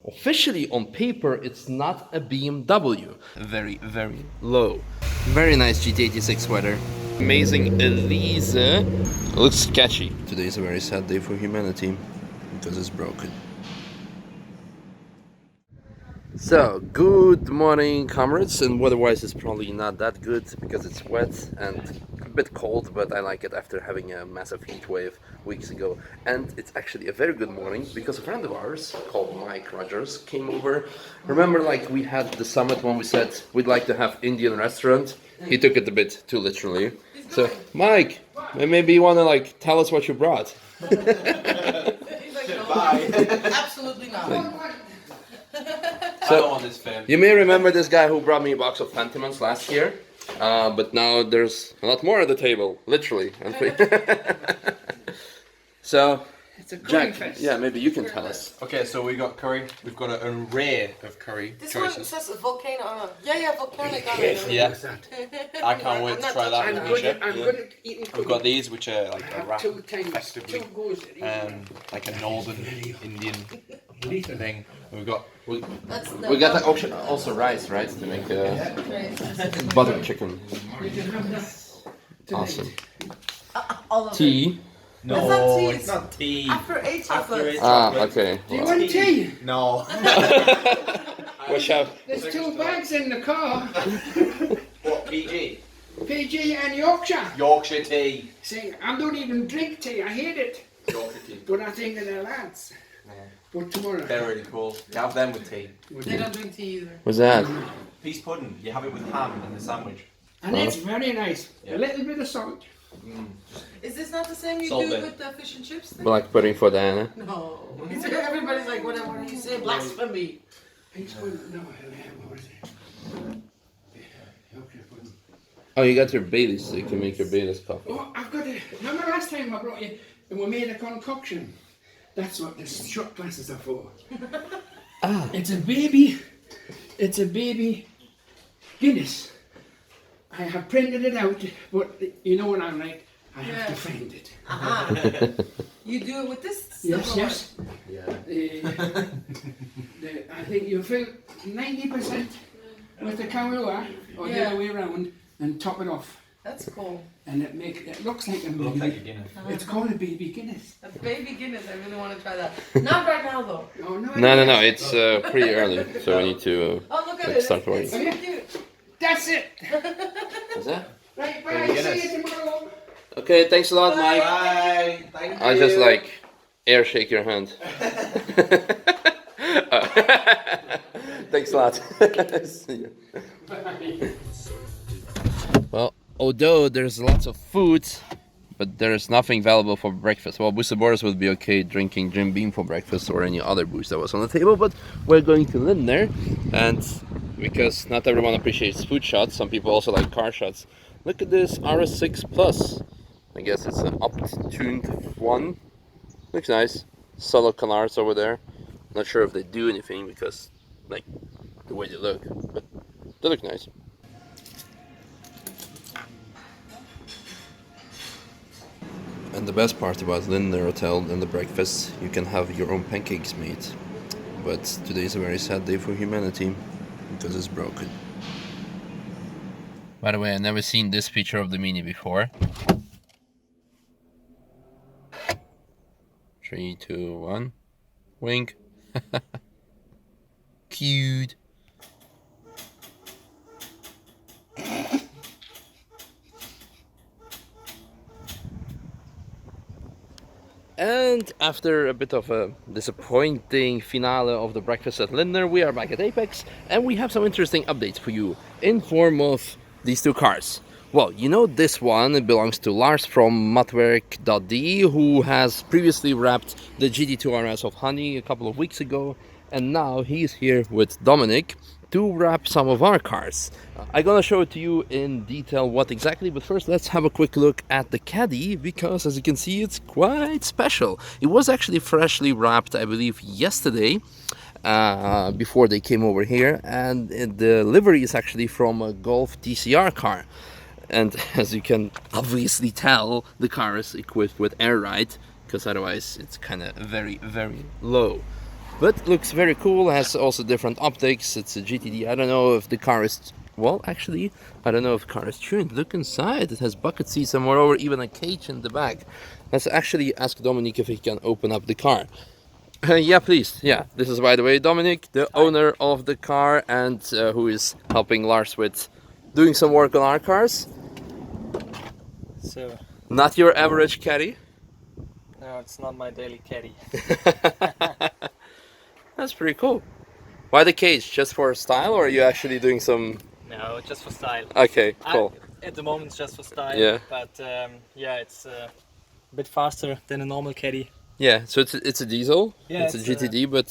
officially on paper, it's not a BMW. Very, very low. Very nice GT86 weather. Amazing Elise. It looks sketchy. Today is a very sad day for humanity because it's broken. So, good morning, comrades, and weather-wise it's probably not that good because it's wet and a bit cold, but I like it after having a massive heat wave weeks ago. And it's actually a very good morning because a friend of ours called Mike Rogers came over. Remember, like we had the summit when we said we'd like to have Indian restaurant? He took it a bit too literally. So, Mike, maybe you want to like tell us what you brought? He's like, no, absolutely not. So, I don't want this fan. You may remember this guy who brought me a box of Fentimans last year, but now there's a lot more at the table, literally. So, It's a curry Jack, fest. yeah, maybe you can tell us. Okay, so we got curry. We've got an array of curry This one choices. says volcano. Yeah, volcanic on it. Yeah, I can't wait to try that I'm with good Misha. at, I'm good at eating curry. We've got these, which are like I a have wrap, two things, effectively, two goes at eating. like a northern Indian thing. We've got That's We got the option also rice, right, to make butter chicken. You can have that tonight. Awesome. all of it. Tea. It's not tea, it's it's not tea. After 8 chocolate. Okay. Do you Well, want tea? No. Wish I- There's two bags in the car. What PG? PG and Yorkshire. Yorkshire tea. Saying, I don't even drink tea, I hate it. Yorkshire tea. But I think of the lads. But tomorrow. They're really cool. You have them with tea. They don't drink tea either. What's that? Peas pudding. You have it with ham in the sandwich. And it's very nice. Yeah. A little bit of salt. Is this not the same you Salt do bit. with the fish and chips thing? Black pudding for Diana. No. Everybody's like, what do you say? Blasphemy. Peach pudding. No, what was it? Yorkshire pudding. Oh, you got your Baileys, so you can make your Baileys coffee. Oh, I've got it. Remember last time I brought you and we made a concoction? That's what the shot glasses are for. It's a baby Guinness. I have printed it out, but you know what I'm like, I have to find it. You do it with this? Yes, silverware? yes. Yeah. I think you fill 90% with the Kahlua, or the other way around, and top it off. That's cool. And it looks like a Looks like a baby. Guinness. It's called a baby Guinness. A baby Guinness, I really want to try that. Not right now though. Oh, no, No, it's pretty early, so we need to. Oh, look at Let's it. start It's working. so cute. That's it. What's that? Right, bye. Baby See Guinness. you tomorrow. Okay, thanks a lot, Mike. Bye. Thank you. I just like air shake your hand. Thanks a lot. See you. Well, although there's lots of food, but there's nothing valuable for breakfast. Well, Booster Boris would be okay drinking Jim Beam for breakfast or any other booze that was on the table, but we're going to Lindner, and because not everyone appreciates food shots, some people also like car shots. Look at this RS6 Plus. I guess it's an up-tuned one. Looks nice. Solo canards over there. Not sure if they do anything because, like, the way they look, but they look nice. And the best part about Lindner Hotel and the breakfast, you can have your own pancakes made. But today is a very sad day for humanity because it's broken. By the way, I've never seen this feature of the Mini before. 3, 2, 1. Wink. Cute. And after a bit of a disappointing finale of the breakfast at Lindner, we are back at Apex and we have some interesting updates for you in form of these two cars. Well, you know this one, it belongs to Lars from Matwerk.de, who has previously wrapped the GT2 RS of Honey a couple of weeks ago, and now he's here with Dominic to wrap some of our cars. I'm gonna show it to you in detail what exactly, but first let's have a quick look at the Caddy, because as you can see it's quite special. It was actually freshly wrapped, I believe, yesterday, before they came over here, and the livery is actually from a Golf TCR car. And as you can obviously tell, the car is equipped with air ride, because otherwise it's kind of very, very low. but looks very cool. Has also different optics. It's a GTD. I don't know if the car is, well, actually, I don't know if the car is tuned. Look inside. It has bucket seats and moreover even a cage in the back. Let's actually ask Dominic if he can open up the car. Yeah, please. Yeah, this is, by the way, Dominic, the owner of the car, and who is helping Lars with doing some work on our cars. So, Not your average caddy. no, it's not my daily caddy. That's pretty cool. Why the cage? Just for style, or are you actually doing some? No, just for style. Okay, cool. At the moment, it's just for style. Yeah. But yeah, it's a bit faster than a normal caddy. Yeah, so it's a diesel. Yeah, it's a it's GTD, but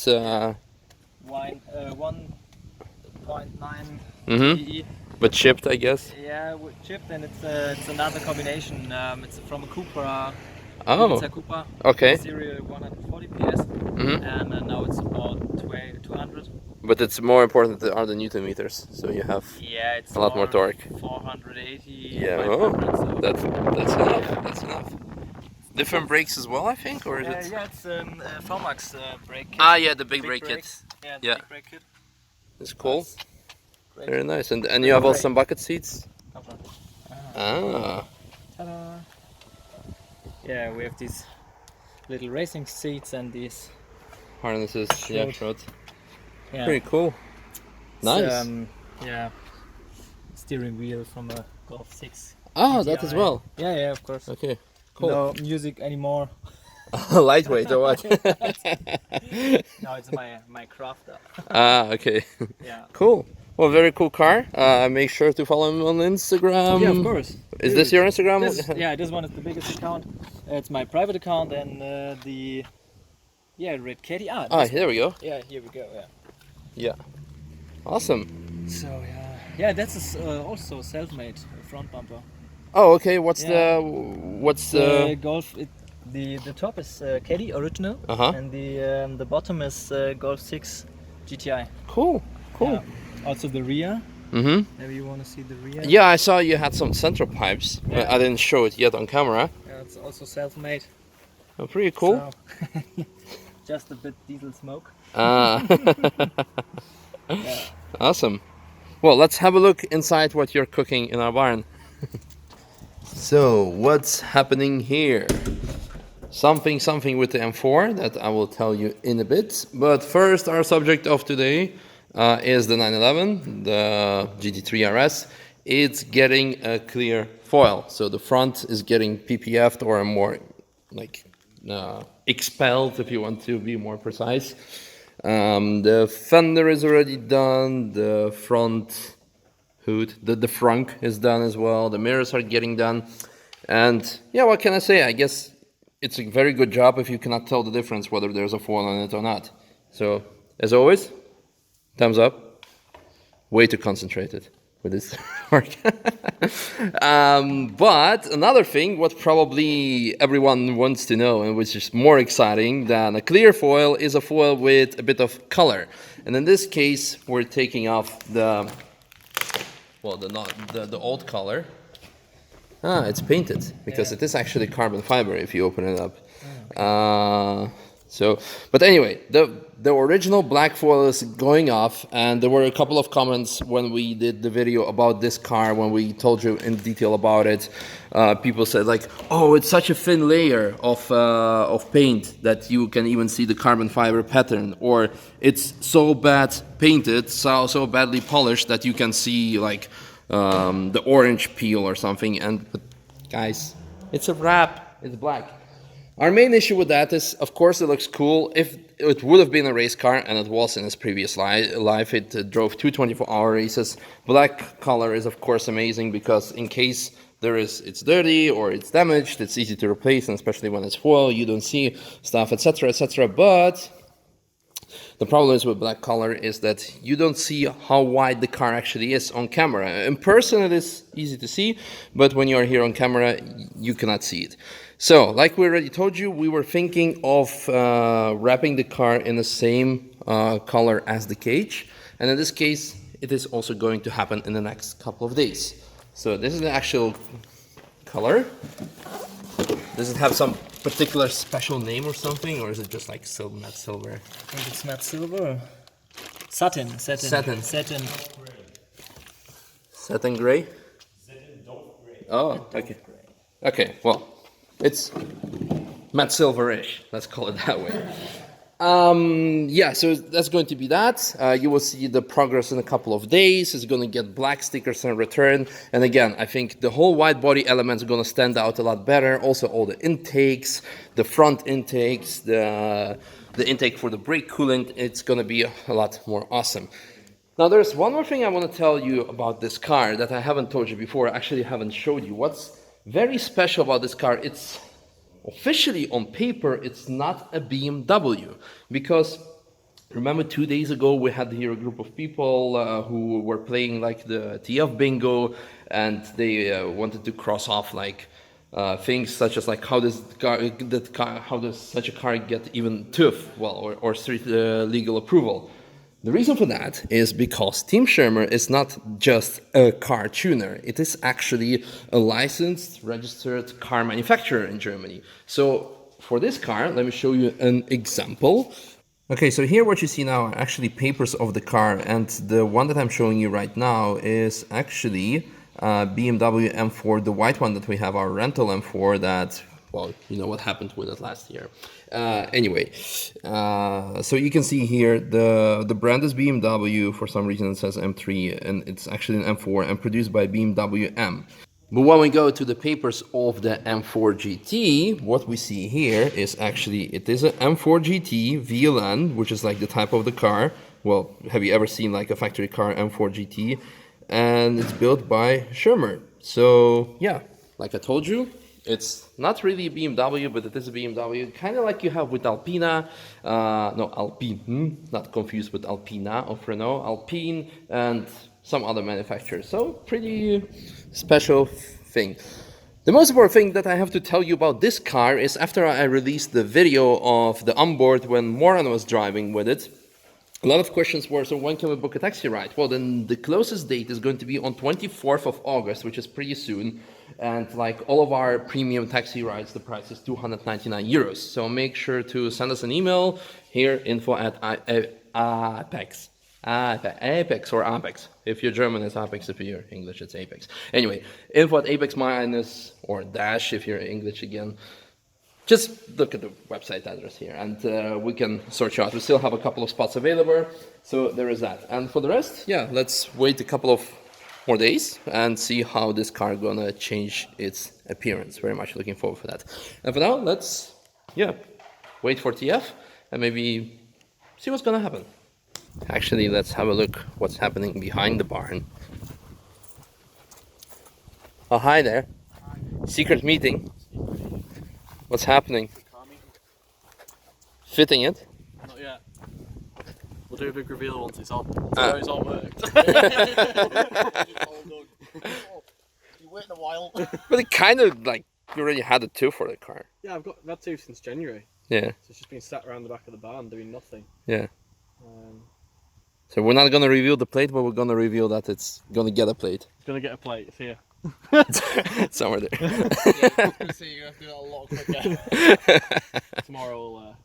1.9 mhm. TE. But chipped, I guess. Yeah, with chipped, and it's another combination. It's from a Cupra. Oh, It's a Cupra. okay. Serial 140 PS, Mhm. and now it's about 200. But it's more important are the Newton meters, so you have. Yeah, it's A lot more torque. 480. Yeah, 500, so. That's enough. That's enough. Different brakes as well, I think, or is it? Yeah, it's Formax brake kit. Ah, yeah, the big brake brakes. kit. Yeah, Yeah. big brake kit. It's cool. Great. Very nice, and you have also some bucket seats. Couple. Ah, Ta-da. Yeah, we have these little racing seats and these. harnesses. Yeah, short. Yeah. Pretty cool. It's, Nice. Yeah. Steering wheel from a Golf 6. Ah, that as GTI. well. Yeah, of course. Okay, cool. No music anymore. Lightweight or what? No, it's my crafter. Ah, okay. Yeah. Cool. Well, very cool car. Make sure to follow him on Instagram. Yeah, of course. Is this your Instagram? This one is the biggest account. It's my private account and the Red Caddy. Ah, This- here we go. yeah, here we go. Yeah. Yeah. Awesome. So yeah, that's also self-made front bumper. Oh, okay. What's Yeah. the Golf. The top is Caddy original, Uh-huh. and the bottom is Golf 6 GTI. cool? Cool. Yeah. Also the rear. Mhm. Maybe you want to see the rear. Yeah, I saw you had some central pipes. But Yeah. I didn't show it yet on camera. Yeah, it's also self-made. Oh, pretty cool. So, just a bit diesel smoke. Ah. Yeah. Awesome. Well, let's have a look inside what you're cooking in our barn. So, what's happening here? Something with the M4 that I will tell you in a bit. But first, our subject of today is the 911, the GT3 RS. It's getting a clear foil. So the front is getting PPF'd, or more like expelled, if you want to be more precise. The fender is already done. The front hood, the frunk is done as well. The mirrors are getting done. And yeah, what can I say? I guess it's a very good job if you cannot tell the difference whether there's a foil on it or not. So, as always, thumbs up. Way too concentrated with this work. But another thing, what probably everyone wants to know, and which is more exciting than a clear foil, is a foil with a bit of color. And in this case, we're taking off the old color. Ah, it's painted because it is actually carbon fiber if you open it up. But anyway, the original black foil is going off, and there were a couple of comments when we did the video about this car, when we told you in detail about it. People said like, "Oh, it's such a thin layer of paint that you can even see the carbon fiber pattern," or "It's so bad painted, so badly polished that you can see like the orange peel or something." But guys, it's a wrap. It's black. Our main issue with that is, of course, it looks cool. If it would have been a race car, and it was in its previous life, it drove 2 24-hour races. Black color is, of course, amazing because in case it's dirty or it's damaged, it's easy to replace, and especially when it's foil, you don't see stuff, etc., etc. But the problem is with black color is that you don't see how wide the car actually is on camera. In person, it is easy to see, but when you are here on camera, you cannot see it. So, like we already told you, we were thinking of wrapping the car in the same color as the cage. And in this case, it is also going to happen in the next couple of days. So this is the actual color. Does it have some particular special name or something, or is it just like silver, matte silver? I think it's matte silver. Satin. Satin. Satin. Satin gray? Oh, okay. Okay, well, it's matte silverish. Let's call it that way. Yeah, so that's going to be that. You will see the progress in a couple of days. It's going to get black stickers in return. And again, I think the whole wide body elements are going to stand out a lot better. Also, all the intakes, the front intakes, the intake for the brake coolant, it's going to be a lot more awesome. Now, there's one more thing I want to tell you about this car that I haven't told you before. I actually haven't showed you. What's very special about this car, it's officially on paper, it's not a BMW. Because remember 2 days ago, we had here a group of people who were playing like the TF bingo, and they wanted to cross off like things such as like how does such a car get even TÜV, well, or street legal approval. The reason for that is because Team Schirmer is not just a car tuner. It is actually a licensed, registered car manufacturer in Germany. So for this car, let me show you an example. Okay, so here what you see now are actually papers of the car, and the one that I'm showing you right now is actually BMW M4, the white one that we have, our rental M4 that, well, you know what happened with it last year. Anyway, so you can see here the brand is BMW. For some reason it says M3, and it's actually an M4 and produced by BMW M. But when we go to the papers of the M4 GT, what we see here is actually it is an M4 GT VLN, which is like the type of the car. Well, have you ever seen like a factory car M4 GT? And it's built by Schirmer. So yeah, like I told you, it's not really a BMW, but it is a BMW, kind of like you have with Alpina, no, Alpine, not confused with Alpina of Renault, Alpine, and some other manufacturers. So pretty special thing. The most important thing that I have to tell you about this car is after I released the video of the onboard when Moran was driving with it, a lot of questions were, so when can we book a taxi ride? Well, then the closest date is going to be on 24th of August, which is pretty soon. And like all of our premium taxi rides, the price is 299 euros. So make sure to send us an email here, info@apex. Apex or Apex. If you're German, it's Apex. If you're English, it's Apex. Anyway, info@apex- or dash if you're English again. Just look at the website address here and we can sort you out. We still have a couple of spots available, so there is that. And for the rest, yeah, let's wait a couple of more days and see how this car gonna change its appearance. Very much looking forward for that. And for now, let's, yeah, wait for TF and maybe see what's gonna happen. Actually, let's have a look what's happening behind the barn. Oh, hi there. Secret meeting. What's happening? Fitting it? Not yet. We'll do a big reveal once it's on. It's all worked. You waiting a while. But it kind of like you already had a two for the car. Yeah, I've had two since January. Yeah. So it's just been sat around the back of the barn doing nothing. Yeah. So we're not gonna reveal the plate, but we're gonna reveal that it's gonna get a plate. It's gonna get a plate. It's here. Somewhere there. Yeah, so you're gonna have to do that a lot quicker. Tomorrow,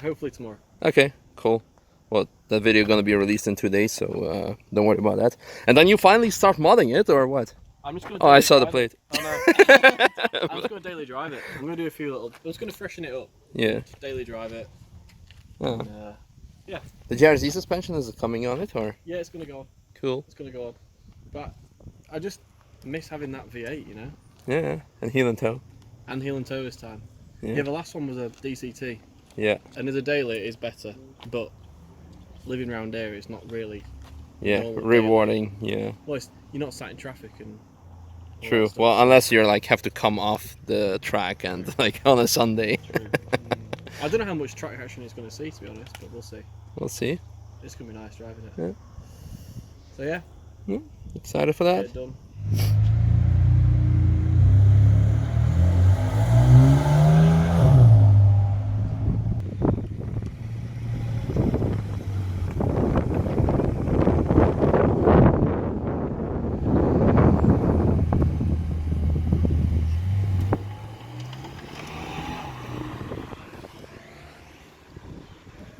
hopefully tomorrow. Okay, cool. Well, that video gonna be released in 2 days, so don't worry about that. And then you finally start modding it, or what? I'm just gonna. Oh, I saw the plate. Oh, no. I'm just gonna daily drive it. I'm gonna do a few little. I'm just gonna freshen it up. Yeah. Daily drive it. Oh. And, yeah. The JRZ suspension is it coming on it, or? Yeah, it's gonna go on. Cool. It's gonna go on. But I just miss having that V8, you know. Yeah, and heel and toe. And heel and toe this time. Yeah. Yeah, the last one was a DCT. Yeah. And as a daily, it is better, but living around here is not really. Yeah, normal rewarding. Yeah. Well, you're not sat in traffic and. all True. that stuff. Well, unless you're like have to come off the track and like on a Sunday. True. I don't know how much track action it's going to see, to be honest, but we'll see. We'll see. It's going to be nice driving it. Yeah. So yeah, Excited for get that. it done.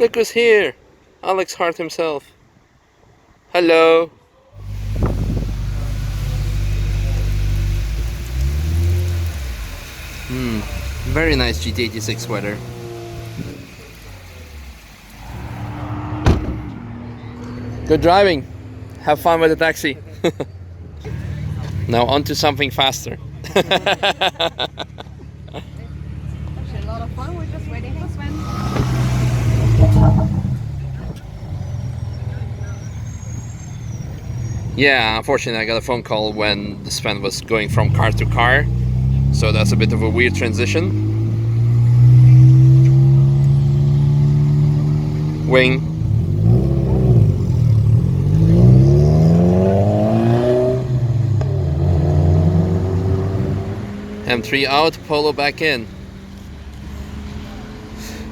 Look who's here! Alex Hart himself. Hello! Very nice GT86 weather. Good driving. Have fun with the taxi. Now on to something faster. Actually, a lot of fun. We're just waiting for Sven. Yeah, unfortunately I got a phone call when Sven was going from car to car. So that's a bit of a weird transition. Wing. M3 out, Polo back in.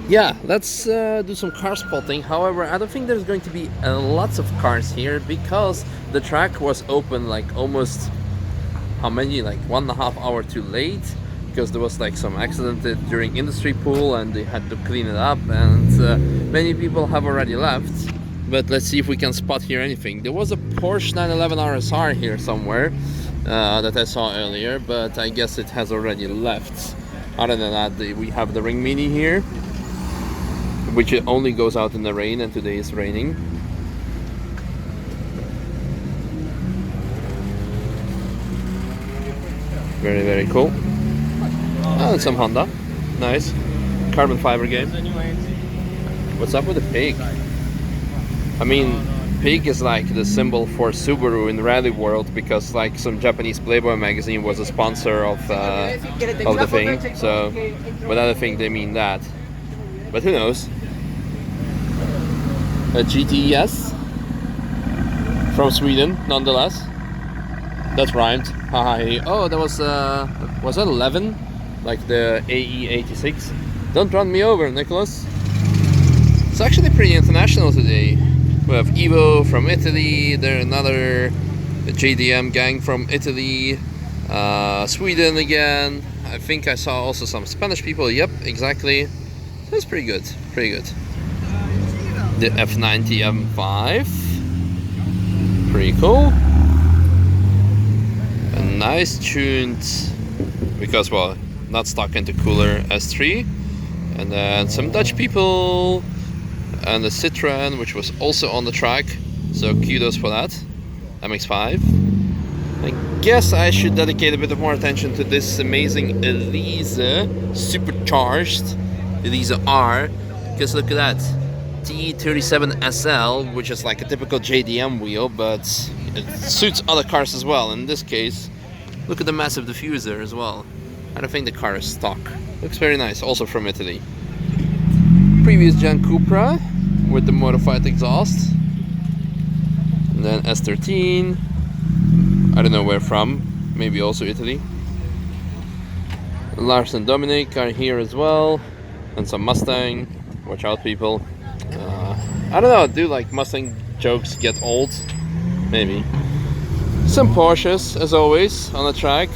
Yeah, let's do some car spotting. However, I don't think there's going to be lots of cars here because the track was open like almost, how many, like 1.5 hours too late, because there was like some accident during industry pool and they had to clean it up, and many people have already left. But let's see if we can spot here anything. There was a Porsche 911 RSR here somewhere that I saw earlier, but I guess it has already left. Other than that, we have the Ring Mini here, which only goes out in the rain, and today is raining. Very, very cool. Oh, and some Honda. Nice. Carbon fiber game. What's up with the pig? I mean, pig is like the symbol for Subaru in the rally world, because like some Japanese Playboy magazine was a sponsor of the thing. So, but I don't think they mean that. But who knows? A GTS from Sweden, nonetheless. That rhymed. Hi. Oh, that was that 11? Like the AE86? Don't run me over, Nicholas. It's actually pretty international today. We have Evo from Italy. There another JDM gang from Italy. Sweden again. I think I saw also some Spanish people. Yep, exactly. That's pretty good. Pretty good. The F90 M5. Pretty cool. A nice tuned, because well, not stuck into cooler S3. And then some Dutch people. And the Citroen, which was also on the track. So kudos for that. MX-5. I guess I should dedicate a bit of more attention to this amazing Elise supercharged Elise R. Because look at that. T37SL, which is like a typical JDM wheel, but it suits other cars as well. In this case, look at the massive diffuser as well. I don't think the car is stock. Looks very nice, also from Italy. Previous gen Cupra with the modified exhaust. And then S13. I don't know where from, maybe also Italy. Lars and Dominic are here as well. And some Mustang. Watch out, people. I don't know, do like Mustang jokes get old? Maybe. Some Porsches, as always, on the track.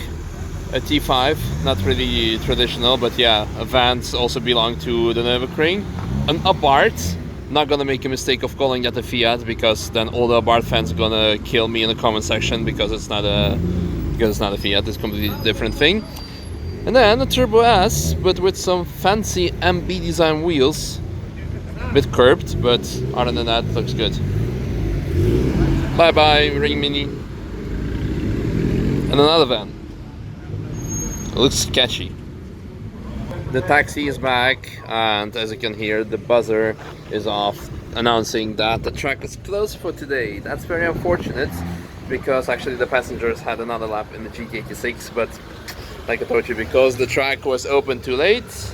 A T5, not really traditional, but yeah, Vans also belong to the Nürburgring. An Abarth, not gonna make a mistake of calling that a Fiat, because then all the Abarth fans are gonna kill me in the comment section, because it's not a Fiat, it's a completely different thing. And then a Turbo S, but with some fancy MB design wheels. A bit curved, but other than that, it looks good. Bye bye, Ring Mini. And another van. It looks sketchy. The taxi is back, and as you can hear, the buzzer is off, announcing that the track is closed for today. That's very unfortunate, because actually the passengers had another lap in the GT86, but like I told you, because the track was open too late,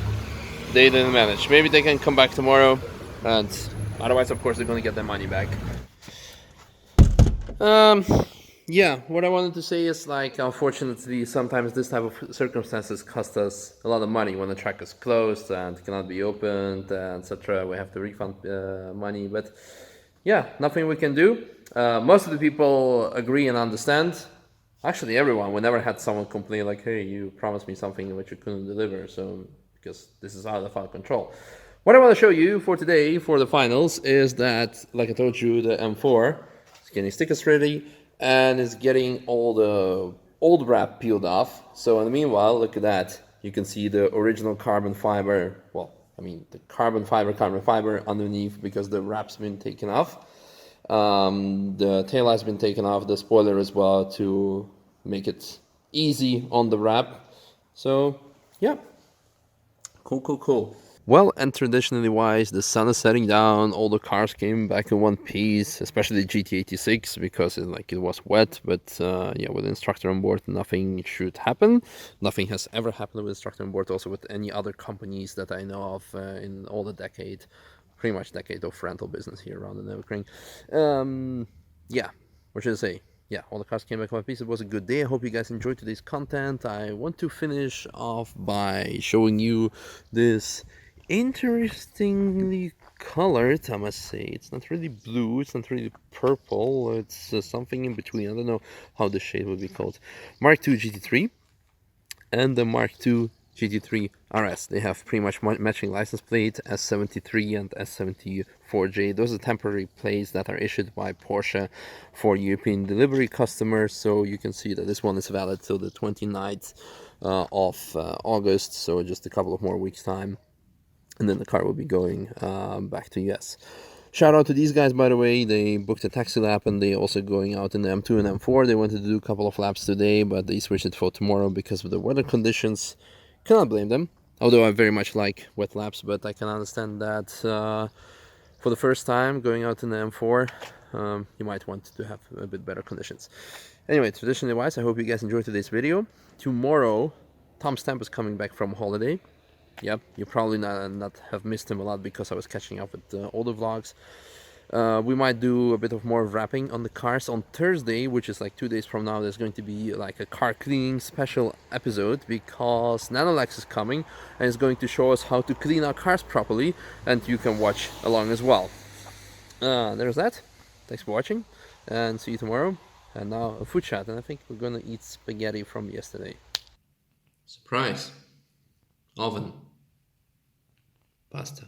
they didn't manage. Maybe they can come back tomorrow, and otherwise, of course, they're going to get their money back. Yeah, what I wanted to say is, like, unfortunately, sometimes this type of circumstances cost us a lot of money when the track is closed and cannot be opened, etc. We have to refund money, but yeah, nothing we can do. Most of the people agree and understand. Actually, everyone. We never had someone complain like, hey, you promised me something which you couldn't deliver, so because this is out of our control. What I want to show you for today, for the finals, is that, like I told you, the M4 is getting stickers ready and is getting all the old wrap peeled off. So in the meanwhile, look at that. You can see the original carbon fiber, well, I mean the carbon fiber underneath because the wrap's been taken off. The tail light's been taken off, the spoiler as well to make it easy on the wrap. So yeah, cool. Well, and traditionally wise, the sun is setting down, all the cars came back in one piece, especially the GT86 because it was wet, but yeah, with the instructor on board, nothing should happen. Nothing has ever happened with instructor on board, also with any other companies that I know of in all the decade, pretty much decade of rental business here around the Nürburgring. Yeah, what should I say? Yeah, all the cars came back in one piece. It was a good day. I hope you guys enjoyed today's content. I want to finish off by showing you this interestingly colored, I must say. It's not really blue, it's not really purple, it's something in between. I don't know how the shade would be called. Mark II GT3 and the Mark II GT3 RS. They have pretty much matching license plate, S73 and S74J. Those are temporary plates that are issued by Porsche for European delivery customers. So you can see that this one is valid till the 29th of August, so just a couple of more weeks time. And then the car will be going back to US. Shout out to these guys, by the way. They booked a taxi lap and they also going out in the M2 and M4. They wanted to do a couple of laps today, but they switched it for tomorrow because of the weather conditions. Cannot blame them. Although I very much like wet laps, but I can understand that for the first time going out in the M4, you might want to have a bit better conditions. Anyway, traditionally wise, I hope you guys enjoyed today's video. Tomorrow, Tom Stamp is coming back from holiday. Yep, you probably not have missed him a lot because I was catching up with all the vlogs. We might do a bit of more wrapping on the cars on Thursday, which is like 2 days from now. There's going to be like a car cleaning special episode because Nanolex is coming and is going to show us how to clean our cars properly, and you can watch along as well. There's that. Thanks for watching and see you tomorrow. And now a food chat, and I think we're gonna eat spaghetti from yesterday. Surprise! Oven. Pasta.